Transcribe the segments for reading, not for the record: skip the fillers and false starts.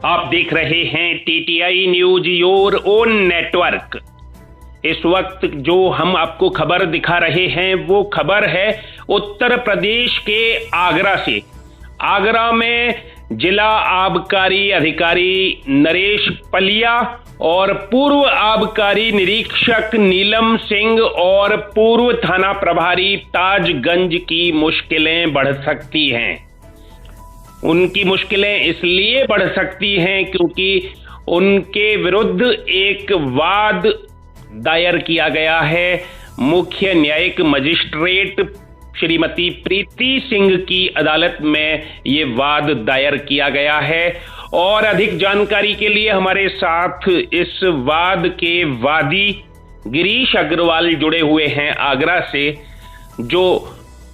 आप देख रहे हैं TTI news your own network. इस वक्त जो हम आपको खबर दिखा रहे हैं वो खबर है उत्तर प्रदेश के आगरा से। आगरा में जिला आबकारी अधिकारी नरेश पलिया और पूर्व आबकारी निरीक्षक नीलम सिंह और पूर्व थाना प्रभारी ताजगंज की मुश्किलें बढ़ सकती हैं। उनकी मुश्किलें इसलिए बढ़ सकती हैं क्योंकि उनके विरुद्ध एक वाद दायर किया गया है। मुख्य न्यायिक मजिस्ट्रेट श्रीमती प्रीति सिंह की अदालत में ये वाद दायर किया गया है और अधिक जानकारी के लिए हमारे साथ इस वाद के वादी गिरीश अग्रवाल जुड़े हुए हैं आगरा से, जो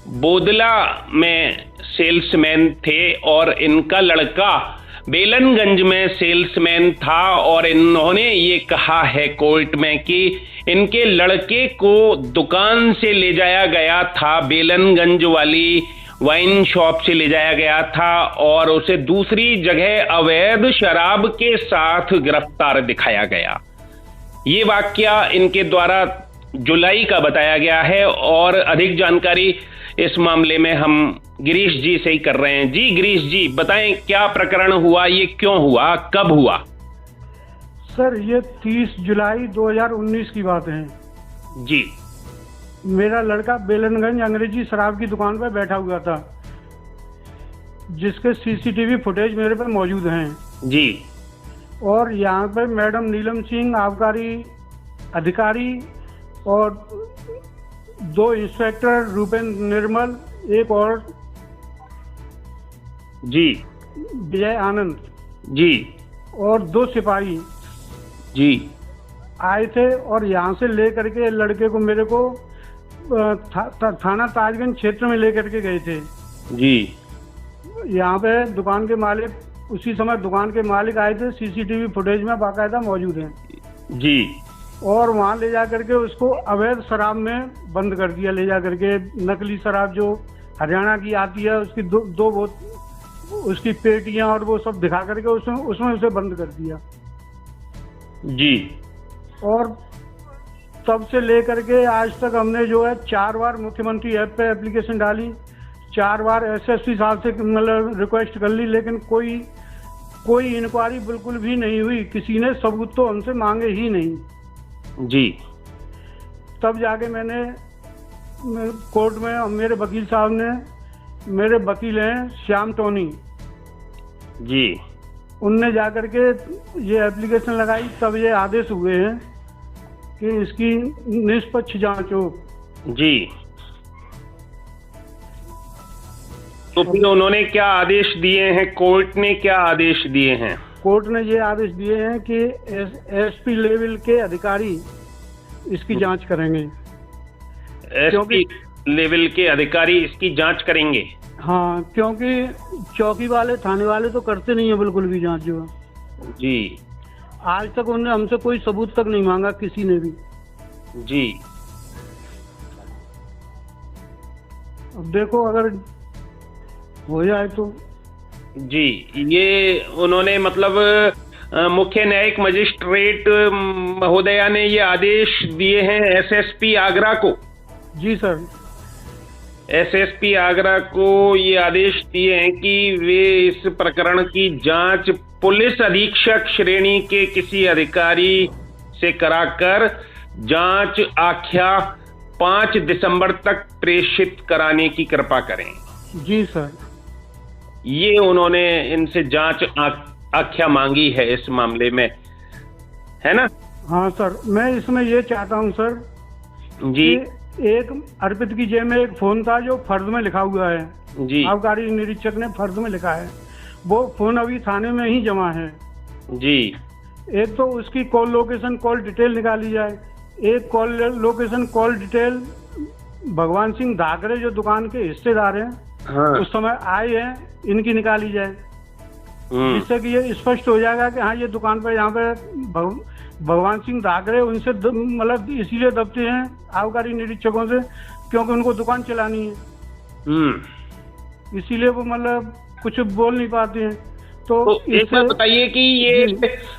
बोदला में सेल्समैन थे और इनका लड़का बेलनगंज में सेल्समैन था। और इन्होंने ये कहा है कोर्ट में कि इनके लड़के को दुकान से ले जाया गया था, बेलनगंज वाली वाइन शॉप से ले जाया गया था और उसे दूसरी जगह अवैध शराब के साथ गिरफ्तार दिखाया गया। ये वाकया इनके द्वारा जुलाई का बताया गया है और अधिक जानकारी इस मामले में हम गिरीश जी से ही कर रहे हैं। जी गिरीश जी, बताएं क्या प्रकरण हुआ, ये क्यों हुआ, कब हुआ? सर ये 30 जुलाई 2019 की बात है जी। मेरा लड़का बेलनगंज अंग्रेजी शराब की दुकान पर बैठा हुआ था, जिसके सीसीटीवी फुटेज मेरे पे मौजूद हैं जी। और यहाँ पे मैडम नीलम सिंह आबकारी अधिकारी और 2 इंस्पेक्टर रूपेंद्र निर्मल, एक और जी विजय आनंद जी और 2 सिपाही जी आए थे और यहाँ से लेकर के लड़के को मेरे को थाना ताजगंज क्षेत्र में लेकर के गए थे जी। यहाँ पे दुकान के मालिक, उसी समय दुकान के मालिक आए थे, सीसीटीवी फुटेज में बाकायदा मौजूद है जी। और वहाँ ले जा करके उसको अवैध शराब में बंद कर दिया, ले जा करके नकली शराब जो हरियाणा की आती है उसकी दो उसकी पेटियां और वो सब दिखा करके उसमें उसे बंद कर दिया जी। और तब से लेकर के आज तक हमने जो है 4 बार मुख्यमंत्री ऐप पे एप्लीकेशन डाली, 4 बार एसएसपी साहब से मतलब रिक्वेस्ट कर ली, लेकिन कोई इंक्वायरी बिल्कुल भी नहीं हुई। किसी ने सबूत तो हमसे मांगे ही नहीं जी। तब जाके मैंने कोर्ट में, मेरे वकील साहब ने, मेरे वकील हैं श्याम टोनी जी, उनने जाकर के ये एप्लीकेशन लगाई, तब ये आदेश हुए हैं कि इसकी निष्पक्ष जांच हो जी। तो फिर उन्होंने क्या आदेश दिए हैं, कोर्ट ने क्या आदेश दिए हैं? कोर्ट ने ये आदेश दिए हैं कि एसपी लेवल के अधिकारी इसकी जांच करेंगे। एसपी लेवल के अधिकारी इसकी जांच करेंगे? हाँ, क्योंकि चौकी वाले, थाने वाले तो करते नहीं है बिल्कुल भी जांच जो है जी। आज तक उन्होंने हमसे कोई सबूत तक नहीं मांगा, किसी ने भी जी। अब देखो अगर हो जाए तो जी। ये उन्होंने मतलब मुख्य न्यायिक मजिस्ट्रेट महोदया ने ये आदेश दिए हैं एसएसपी आगरा को? जी सर, एसएसपी आगरा को ये आदेश दिए हैं कि वे इस प्रकरण की जांच पुलिस अधीक्षक श्रेणी के किसी अधिकारी से कराकर जांच आख्या 5 दिसंबर तक प्रेषित कराने की कृपा करें। जी सर, ये उन्होंने इनसे जांच आख्या मांगी है इस मामले में, है ना? हाँ सर, मैं इसमें ये चाहता हूँ सर जी। एक अर्पित की जेब में एक फोन था जो फर्ज में लिखा हुआ है जी। आबकारी निरीक्षक ने फर्ज में लिखा है, वो फोन अभी थाने में ही जमा है जी। एक तो उसकी कॉल लोकेशन, कॉल डिटेल निकाली जाए। एक कॉल लोकेशन, कॉल डिटेल भगवान सिंह धाकरे जो दुकान के हिस्सेदार हैं, हाँ। उस समय आए हैं, इनकी निकाली जाए, जिससे कि ये स्पष्ट हो जाएगा कि हाँ ये दुकान पर यहाँ पे भगवान सिंह धाकरे उनसे मतलब इसीलिए दबते हैं आबकारी निरीक्षकों से क्योंकि उनको दुकान चलानी है, इसीलिए वो मतलब कुछ बोल नहीं पाते हैं। तो एक बात बताइए कि ये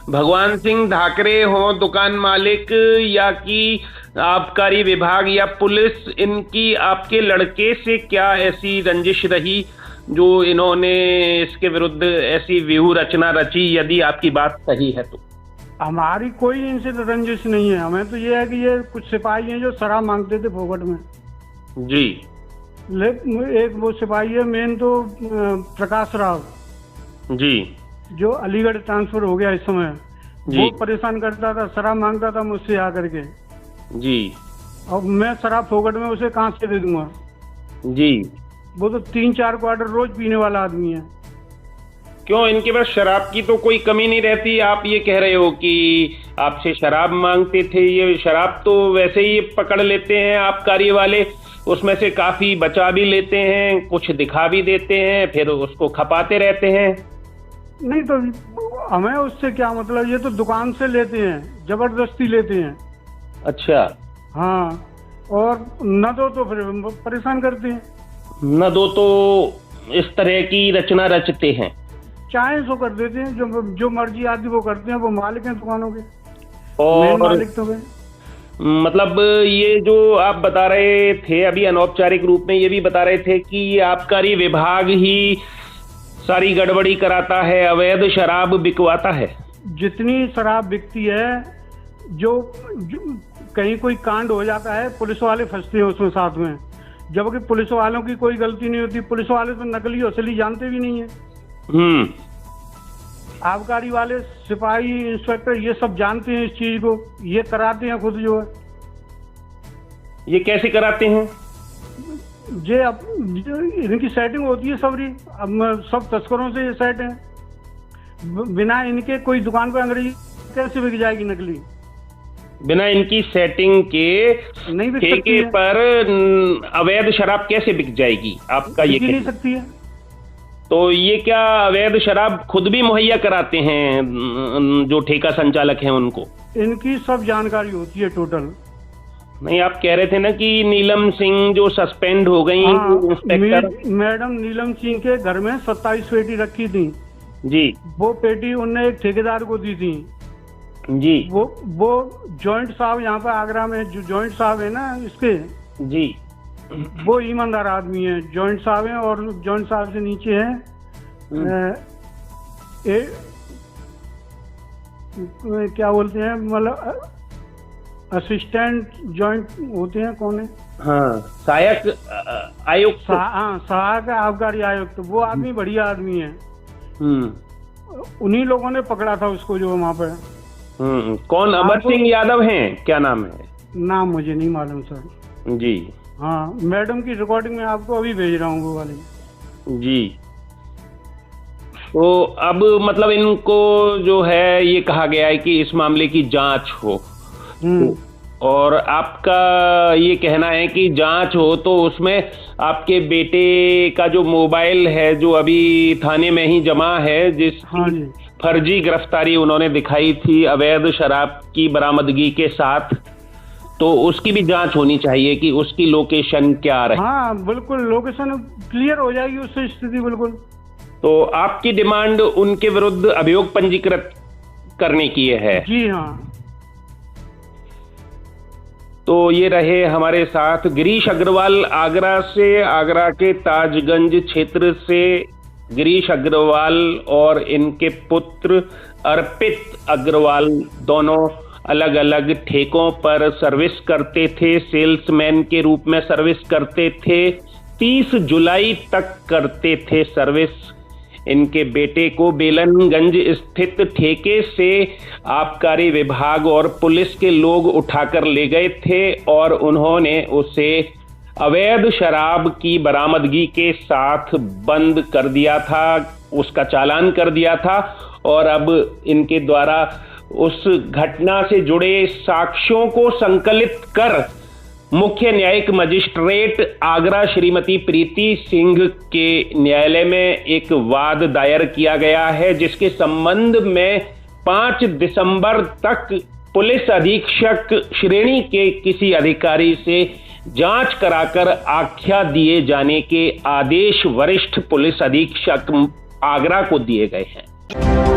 भगवान सिंह धाकरे हो दुकान मालिक, या कि आबकारी विभाग या पुलिस, इनकी आपके लड़के से क्या ऐसी रंजिश रही जो इन्होंने इसके विरुद्ध ऐसी व्यूह रचना रची, यदि आपकी बात सही है तो? हमारी कोई इनसे रंजिश नहीं है। हमें तो ये है कि ये कुछ सिपाही हैं जो शराब मांगते थे फोकट में। जी। एक वो सिपाही है मेन तो प्रकाश राव जी, जो अलीगढ़ ट्रांसफर हो गया इस समय। वो परेशान करता था, शराब मांगता था मुझसे आकर के जी। अब मैं शराब फोकट में उसे कहाँ से दे दूंगा जी। वो तो 3-4 क्वार्टर रोज पीने वाला आदमी है। क्यों, इनके पास शराब की तो कोई कमी नहीं रहती? आप ये कह रहे हो कि आपसे शराब मांगते थे, ये शराब तो वैसे ही पकड़ लेते हैं आबकारी वाले, उसमें से काफी बचा भी लेते हैं, कुछ दिखा भी देते हैं, फिर उसको खपाते रहते हैं। नहीं तो हमें उससे क्या मतलब, ये तो दुकान से लेते हैं, जबरदस्ती लेते हैं। अच्छा। हाँ, और न दो तो फिर परेशान करते हैं। न दो तो इस तरह की रचना रचते हैं, चाहे सो कर देते हैं, जो मर्जी आदमी वो करते हैं। वो मालिक हैं दुकानों के, और मालिक तो है। मतलब ये जो आप बता रहे थे अभी अनौपचारिक रूप में, ये भी बता रहे थे कि ये आबकारी विभाग ही सारी गड़बड़ी कराता है, अवैध शराब बिकवाता है। जितनी शराब बिकती है, जो कहीं कोई कांड हो जाता है, पुलिस वाले फंसते हैं उसमें साथ में, जबकि पुलिस वालों की कोई गलती नहीं होती। पुलिस वाले तो नकली असली जानते भी नहीं है। आबकारी वाले, सिपाही, इंस्पेक्टर ये सब जानते हैं इस चीज को, ये कराते हैं खुद जो है। ये कैसे कराते हैं? अब इनकी सेटिंग होती है सबरी। अब सब तस्करों से ये सेट है, बिना इनके कोई दुकान पर अंग्रेजी कैसे बिक जाएगी नकली? बिना इनकी सेटिंग के नहीं बिक ठेके पर अवैध शराब कैसे बिक जाएगी? आपका ये नहीं सकती है। तो ये क्या अवैध शराब खुद भी मुहैया कराते हैं जो ठेका संचालक हैं उनको? इनकी सब जानकारी होती है टोटल। नहीं, आप कह रहे थे ना कि नीलम सिंह जो सस्पेंड हो गई, इंस्पेक्टर मैडम नीलम सिंह के घर में 27 पेटी रखी थी जी। वो पेटी उनने एक ठेकेदार को दी थी जी। वो जॉइंट साहब यहाँ पे आगरा में जो जॉइंट साहब है ना इसके जी, वो ईमानदार आदमी है। जॉइंट साहब हैं और जॉइंट साहब से नीचे है क्या बोलते हैं, मतलब असिस्टेंट जॉइंट होते हैं, कौन है? हाँ, सहायक आयुक्त। हाँ, सहायक आबकारी आयुक्त। वो आदमी बढ़िया आदमी है। उन्हीं लोगों ने पकड़ा था उसको जो वहाँ पे। कौन? अमर सिंह यादव हैं, क्या नाम है? नाम मुझे नहीं मालूम सर जी। हाँ, मैडम की रिकॉर्डिंग में आपको अभी भेज रहा हूँ वो वाली जी। तो अब मतलब इनको जो है ये कहा गया है कि इस मामले की जांच हो, और आपका ये कहना है कि जांच हो तो उसमें आपके बेटे का जो मोबाइल है जो अभी थाने में ही जमा है, जिस फर्जी गिरफ्तारी उन्होंने दिखाई थी अवैध शराब की बरामदगी के साथ, तो उसकी भी जांच होनी चाहिए कि उसकी लोकेशन क्या रही। हाँ बिल्कुल, लोकेशन क्लियर हो जाएगी उससे स्थिति बिल्कुल। तो आपकी डिमांड उनके विरुद्ध अभियोग पंजीकृत करने की है? जी हाँ। तो ये रहे हमारे साथ गिरीश अग्रवाल आगरा से, आगरा के ताजगंज क्षेत्र से गिरीश अग्रवाल और इनके पुत्र अर्पित अग्रवाल दोनों अलग अलग ठेकों पर सर्विस करते थे, सेल्समैन के रूप में सर्विस करते थे, 30 जुलाई तक करते थे सर्विस। इनके बेटे को बेलनगंज स्थित ठेके से आबकारी विभाग और पुलिस के लोग उठाकर ले गए थे और उन्होंने उसे अवैध शराब की बरामदगी के साथ बंद कर दिया था, उसका चालान कर दिया था। और अब इनके द्वारा उस घटना से जुड़े साक्ष्यों को संकलित कर मुख्य न्यायिक मजिस्ट्रेट आगरा श्रीमती प्रीति सिंह के न्यायालय में एक वाद दायर किया गया है, जिसके संबंध में 5 दिसंबर तक पुलिस अधीक्षक श्रेणी के किसी अधिकारी से जांच कराकर आख्या दिए जाने के आदेश वरिष्ठ पुलिस अधीक्षक आगरा को दिए गए हैं। धन्यवाद।